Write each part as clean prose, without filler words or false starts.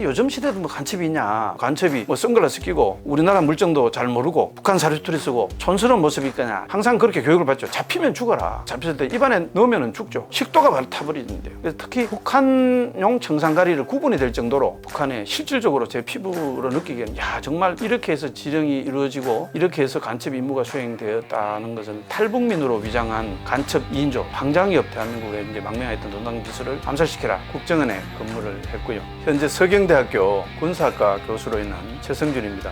요즘 시대도 뭐 간첩이 있냐. 간첩이 뭐 선글라스 끼고 우리나라 물정도 잘 모르고 북한 사료투리 쓰고 촌스러운 모습이 있거냐. 항상 그렇게 교육을 받죠. 잡히면 죽어라. 잡혔을 때 입안에 넣으면 죽죠. 식도가 바로 타버리는데요. 그래서 특히 북한용 청산가리를 구분이 될 정도로 북한에 실질적으로 제 피부로 느끼기에는 야 정말 이렇게 해서 지령이 이루어지고 이렇게 해서 간첩 임무가 수행되었다는 것은 탈북민으로 위장한 간첩 2인조 황장엽 대한민국에 이제 망명했던 노당 비서를 암살시켜라. 국정원에 근무를 했고요. 현재 서경대학교 군사학과 교수로 있는 최성준입니다.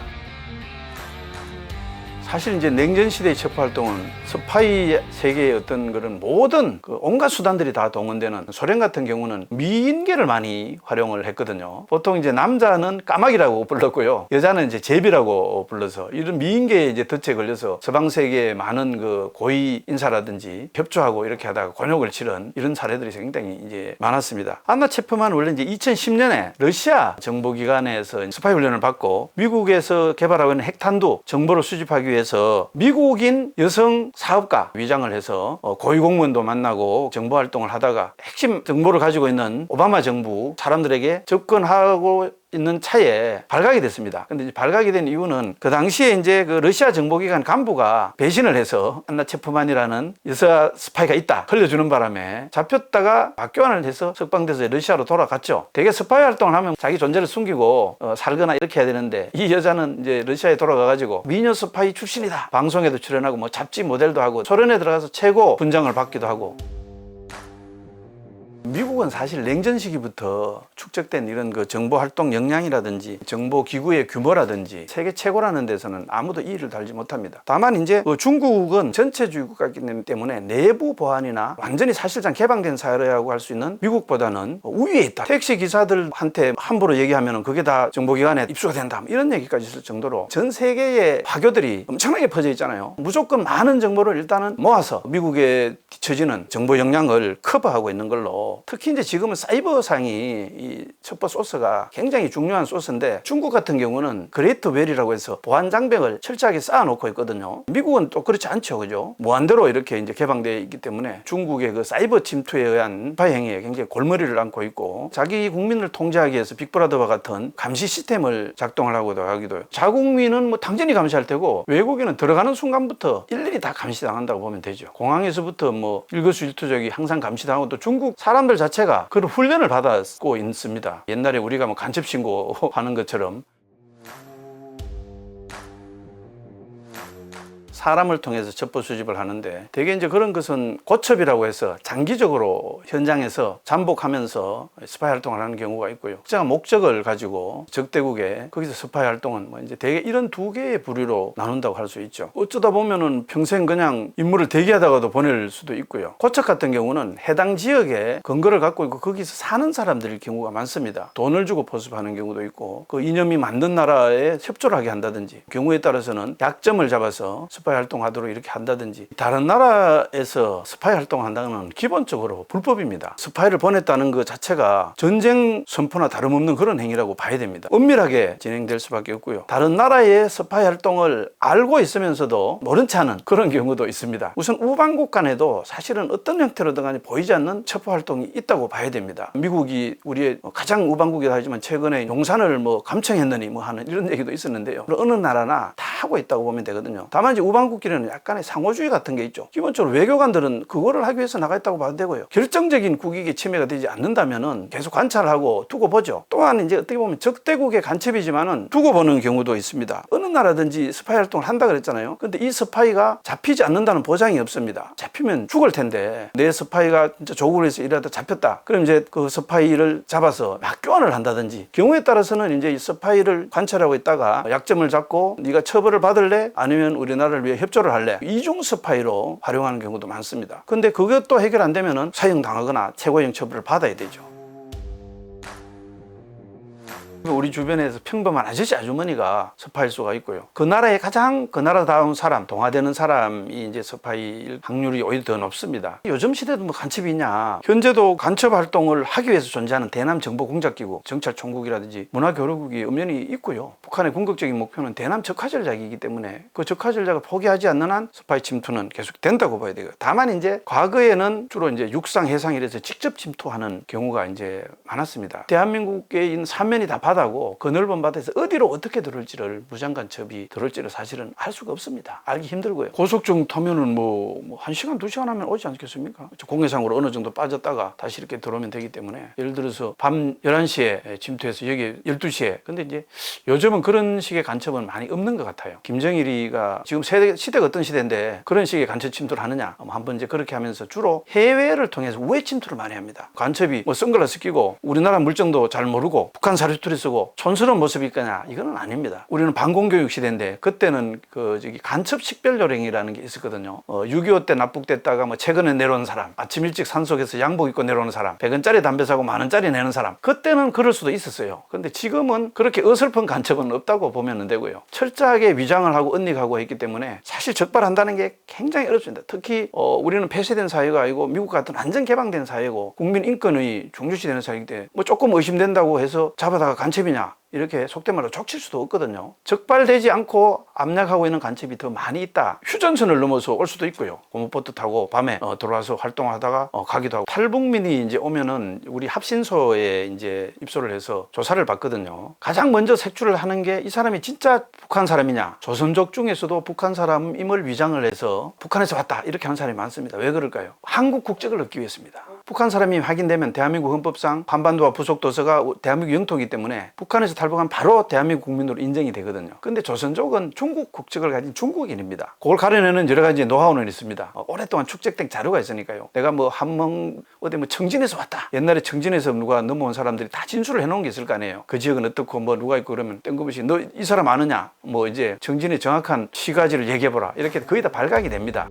사실 이제 냉전 시대의 첩보 활동은 스파이 세계의 어떤 그런 모든 온갖 수단들이 다 동원되는 소련 같은 경우는 미인계를 많이 활용을 했거든요. 보통 이제 남자는 까마귀라고 불렀고요. 여자는 이제 제비라고 불러서 이런 미인계에 이제 덫에 걸려서 서방 세계의 많은 그 고위 인사라든지 협조하고 이렇게 하다가 곤욕을 치른 이런 사례들이 굉장히 이제 많았습니다. 안나 체프만 원래 이제 2010년에 러시아 정보기관에서 스파이 훈련을 받고 미국에서 개발하고 있는 핵탄두 정보를 수집하기 위해 미국인 여성 사업가 위장을 해서 고위공무원도 만나고 정보 활동을 하다가 핵심 정보를 가지고 있는 오바마 정부 사람들에게 접근하고 있는 차에 발각이 됐습니다. 근데 이제 발각이 된 이유는 그 당시에 이제 그 러시아 정보기관 간부가 배신을 해서 안나 체프만이라는 여자 스파이가 있다 흘려주는 바람에 잡혔다가 박교환을 해서 석방돼서 러시아로 돌아갔죠. 되게 스파이 활동을 하면 자기 존재를 숨기고 살거나 이렇게 해야 되는데 이 여자는 이제 러시아에 돌아가가지고 미녀 스파이 출신이다. 방송에도 출연하고 뭐 잡지 모델도 하고 소련에 들어가서 최고 분장을 받기도 하고. 미국은 사실 냉전 시기부터 축적된 이런 그 정보 활동 역량이라든지 정보 기구의 규모라든지 세계 최고라는 데서는 아무도 이의를 달지 못합니다. 다만 이제 중국은 전체주의 국가이기 때문에 내부 보안이나 완전히 사실상 개방된 사회라고 할 수 있는 미국보다는 우위에 있다. 택시 기사들한테 함부로 얘기하면 그게 다 정보기관에 입수가 된다. 이런 얘기까지 있을 정도로 전 세계의 화교들이 엄청나게 퍼져 있잖아요. 무조건 많은 정보를 일단은 모아서 미국에 뒤처지는 정보 역량을 커버하고 있는 걸로 특히 이제 지금은 사이버상이 이 첩보 소스가 굉장히 중요한 소스인데 중국 같은 경우는 그레이트 웰이라고 해서 보안 장벽을 철저하게 쌓아놓고 있거든요. 미국은 또 그렇지 않죠, 그죠? 무한대로 이렇게 이제 개방되어 있기 때문에 중국의 그 사이버 침투에 의한 스파이 행위에 굉장히 골머리를 앓고 있고 자기 국민을 통제하기 위해서 빅브라더와 같은 감시 시스템을 작동을 하기도 해요. 자국민은 뭐 당연히 감시할 테고 외국인은 들어가는 순간부터 일일이 다 감시당한다고 보면 되죠. 공항에서부터 뭐 일거수일투족이 항상 감시당하고 또 중국 사람들 자체가 그런 훈련을 받았고 있습니다. 옛날에 우리가 뭐 간첩 신고하는 것처럼 사람을 통해서 첩보 수집을 하는데 대개 이제 그런 것은 고첩이라고 해서 장기적으로 현장에서 잠복하면서 스파이 활동을 하는 경우가 있고요. 특정한 목적을 가지고 적대국에 거기서 스파이 활동은 뭐 이제 대개 이런 두 개의 부류로 나눈다고 할 수 있죠. 어쩌다 보면은 평생 그냥 임무를 대기하다가도 보낼 수도 있고요. 고첩 같은 경우는 해당 지역에 근거를 갖고 있고 거기서 사는 사람들일 경우가 많습니다. 돈을 주고 포섭하는 경우도 있고 그 이념이 만든 나라에 협조를 하게 한다든지 경우에 따라서는 약점을 잡아서 스파이 활동하도록 이렇게 한다든지 다른 나라에서 스파이 활동한다는 건 기본적으로 불법입니다. 스파이를 보냈다는 것 자체가 전쟁 선포나 다름없는 그런 행위라고 봐야 됩니다. 은밀하게 진행될 수밖에 없고요. 다른 나라의 스파이 활동을 알고 있으면서도 모른 체 하는 그런 경우도 있습니다. 우선 우방국 간에도 사실은 어떤 형태로든 간에 보이지 않는 첩보 활동이 있다고 봐야 됩니다. 미국이 우리의 가장 우방국이라 하지만 최근에 용산을 뭐 감청했느니 뭐 하는 이런 얘기도 있었는데요. 어느 나라나 다 하고 있다고 보면 되거든요. 다만 이제 우방국끼리는 약간의 상호주의 같은 게 있죠. 기본적으로 외교관들은 그거를 하기 위해서 나가 있다고 봐도 되고요. 결정적인 국익에 침해가 되지 않는다면은 계속 관찰하고 두고 보죠. 또한 이제 어떻게 보면 적대국의 간첩이지만은 두고 보는 경우도 있습니다. 어느 나라든지 스파이 활동을 한다 그랬잖아요. 근데 이 스파이가 잡히지 않는다는 보장이 없습니다. 잡히면 죽을 텐데 내 스파이가 진짜 조국을 위해서 일하다 잡혔다. 그럼 이제 그 스파이를 잡아서 막 교환을 한다든지 경우에 따라서는 이제 이 스파이를 관찰하고 있다가 약점을 잡고 네가 처벌을 받을래? 아니면 우리나라를 위해 협조를 할래? 이중 스파이로 활용하는 경우도 많습니다. 근데 그것도 해결 안 되면은 사형당하거나 최고형 처벌을 받아야 되죠. 우리 주변에서 평범한 아저씨 아주머니가 스파일 수가 있고요. 그 나라의 가장 그 나라다운 사람, 동화되는 사람이 이제 스파일 확률이 오히려 더 높습니다. 요즘 시대도 뭐 간첩이 있냐. 현재도 간첩 활동을 하기 위해서 존재하는 대남 정보공작기구, 정찰총국이라든지 문화교류국이 엄연히 있고요. 북한의 궁극적인 목표는 대남 적화 전략이기 때문에 그 적화 전략을 포기하지 않는 한 스파이 침투는 계속 된다고 봐야 돼요. 다만 이제 과거에는 주로 이제 육상, 해상 이래서 직접 침투하는 경우가 이제 많았습니다. 대한민국에 있는 사면이 다 바다 바다고 그 넓은 바다에서 어디로 어떻게 들어올지를 무장간첩이 들어올지를 사실은 알 수가 없습니다. 알기 힘들고요. 고속중 타면은 뭐 1시간, 2시간 하면 오지 않겠습니까? 공해상으로 어느 정도 빠졌다가 다시 이렇게 들어오면 되기 때문에 예를 들어서 밤 11시에 침투해서 여기 12시에 근데 이제 요즘은 그런 식의 간첩은 많이 없는 것 같아요. 김정일이가 지금 시대가 어떤 시대인데 그런 식의 간첩 침투를 하느냐 한번 이제 그렇게 하면서 주로 해외를 통해서 우회 침투를 많이 합니다. 간첩이 뭐 선글라스 끼고 우리나라 물정도 잘 모르고 북한 사료투리 쓰고 촌스러운 모습일 거냐 이거는 아닙니다. 우리는 반공교육 시대인데 그때는 간첩 식별요령이라는 게 있었거든요. 6.25 때 납북됐다가 뭐 최근에 내려온 사람, 아침 일찍 산속에서 양복 입고 내려오는 사람, 100원짜리 담배 사고 10,000원짜리 내는 사람, 그때는 그럴 수도 있었어요. 근데 지금은 그렇게 어설픈 간첩은 없다고 보면 되고요. 철저하게 위장을 하고 은닉하고 했기 때문에 사실 적발한다는 게 굉장히 어렵습니다. 특히 우리는 폐쇄된 사회가 아니고 미국 같은 완전 개방된 사회고 국민 인권의 중주시되는 사회이기 때문에 뭐 조금 의심된다고 해서 잡아다가 간첩이냐 이렇게 속된 말로 족칠 수도 없거든요. 적발되지 않고 압력하고 있는 간첩이 더 많이 있다. 휴전선을 넘어서 올 수도 있고요. 고무보트 타고 밤에 들어와서 활동하다가 가기도 하고. 탈북민이 이제 오면은 우리 합신소에 이제 입소를 해서 조사를 받거든요. 가장 먼저 색출을 하는 게 이 사람이 진짜 북한 사람이냐. 조선족 중에서도 북한 사람임을 위장을 해서 북한에서 왔다 이렇게 하는 사람이 많습니다. 왜 그럴까요? 한국 국적을 얻기 위해서입니다. 북한 사람이 확인되면 대한민국 헌법상 한반도와 부속도서가 대한민국 영토이기 때문에 북한에서 탈북하면 바로 대한민국 국민으로 인정이 되거든요. 근데 조선족은 중국 국적을 가진 중국인입니다. 그걸 가려내는 여러 가지 노하우는 있습니다. 오랫동안 축적된 자료가 있으니까요. 내가 뭐 어디 청진에서 왔다. 옛날에 청진에서 누가 넘어온 사람들이 다 진술을 해놓은 게 있을 거 아니에요. 그 지역은 어떻고 뭐 누가 있고 그러면 뜬금없이 너 이 사람 아느냐? 뭐 이제 청진의 정확한 시가지를 얘기해보라. 이렇게 거의 다 발각이 됩니다.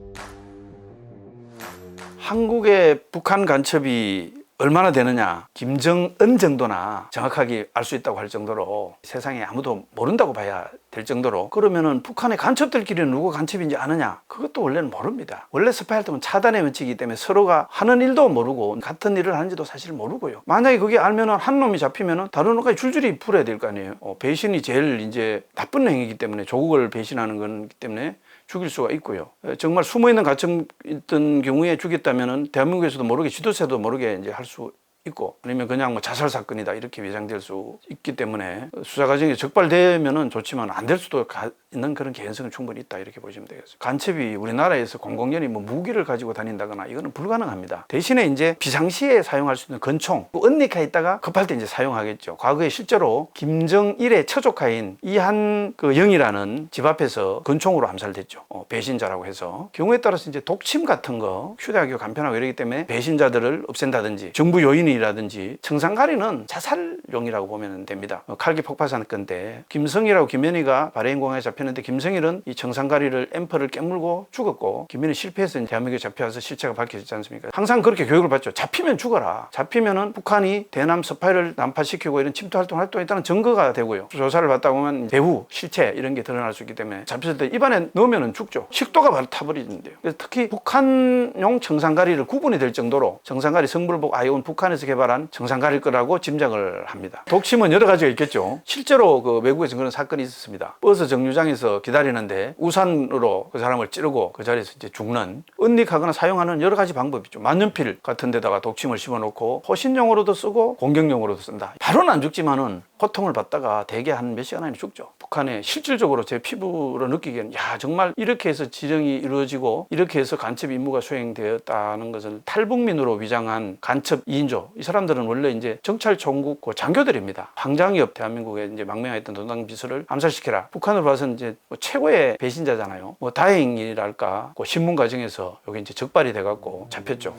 한국의 북한 간첩이 얼마나 되느냐, 김정은 정도나 정확하게 알 수 있다고 할 정도로 세상에 아무도 모른다고 봐야 될 정도로 그러면은 북한의 간첩들끼리는 누가 간첩인지 아느냐, 그것도 원래는 모릅니다. 원래 스파이 활동은 차단의 원칙이기 때문에 서로가 하는 일도 모르고 같은 일을 하는지도 사실 모르고요. 만약에 그게 알면은 한 놈이 잡히면은 다른 놈까지 줄줄이 풀어야 될 거 아니에요. 배신이 제일 이제 나쁜 행위이기 때문에 조국을 배신하는 거기 때문에 죽일 수가 있고요. 정말 숨어있는 가점 있던 경우에 죽였다면은 대한민국에서도 모르게 지도세도 모르게 이제 할 수 있고 아니면 그냥 뭐 자살 사건이다 이렇게 위장될 수 있기 때문에 수사 과정에 적발되면은 좋지만 안 될 수도 있는 그런 개연성은 충분히 있다 이렇게 보시면 되겠습니다. 간첩이 우리나라에서 공공연히 뭐 무기를 가지고 다닌다거나 이거는 불가능합니다. 대신에 이제 비상시에 사용할 수 있는 권총, 은닉해 있다가 급할 때 이제 사용하겠죠. 과거에 실제로 김정일의 처조카인 이한 영이라는 집 앞에서 권총으로 암살됐죠. 배신자라고 해서 경우에 따라서 이제 독침 같은 거 휴대하기가 간편하고 이러기 때문에 배신자들을 없앤다든지 정부 요인이라든지 청산가리는 자살용이라고 보면 됩니다. 칼기 폭파 사건 때 김성일하고 김현희가 바레인 공항에 잡혔는데 김성일은 이 청산가리를 앰프를 깨물고 죽었고 김현희 실패해서 대한민국에 잡혀와서 실체가 밝혀졌지 않습니까? 항상 그렇게 교육을 받죠. 잡히면 죽어라. 잡히면은 북한이 대남 스파이를 난파시키고 이런 침투 활동을 했다는 증거가 되고요. 조사를 받다 보면 배후, 실체 이런 게 드러날 수 있기 때문에 잡혔을 때 입안에 넣으면은 죽죠. 식도가 바로 타버리는데요. 그래서 특히 북한용 청산가리를 구분이 될 정도로 청산가리 성분을 보고 이건 북한에서 개발한 청산가리일 거라고 짐작을 합니다. 독침은 여러 가지가 있겠죠. 실제로 그 외국에서 그런 사건이 있었습니다. 버스 정류장에서 기다리는데 우산으로 그 사람을 찌르고 그 자리에서 이제 죽는, 은닉하거나 사용하는 여러 가지 방법이 있죠. 만년필 같은 데다가 독침을 심어놓고 호신용으로도 쓰고 공격용으로도 쓴다. 바로는 안 죽지만은 고통을 받다가 대개 한 몇 시간 안에 죽죠. 북한에 실질적으로 제 피부로 느끼기에는 정말 이렇게 해서 지령이 이루어지고 이렇게 해서 간첩 임무가 수행되었다는 것을 탈북민으로 위장한 간첩 2인조, 이 사람들은 원래 이제 정찰 총국 장교들입니다. 황장엽 대한민국에 이제 망명했던 도당 비서를 암살시켜라. 북한으로 봐서는 이제 최고의 배신자잖아요. 다행이랄까 신문 과정에서 여기 이제 적발이 돼갖고 잡혔죠.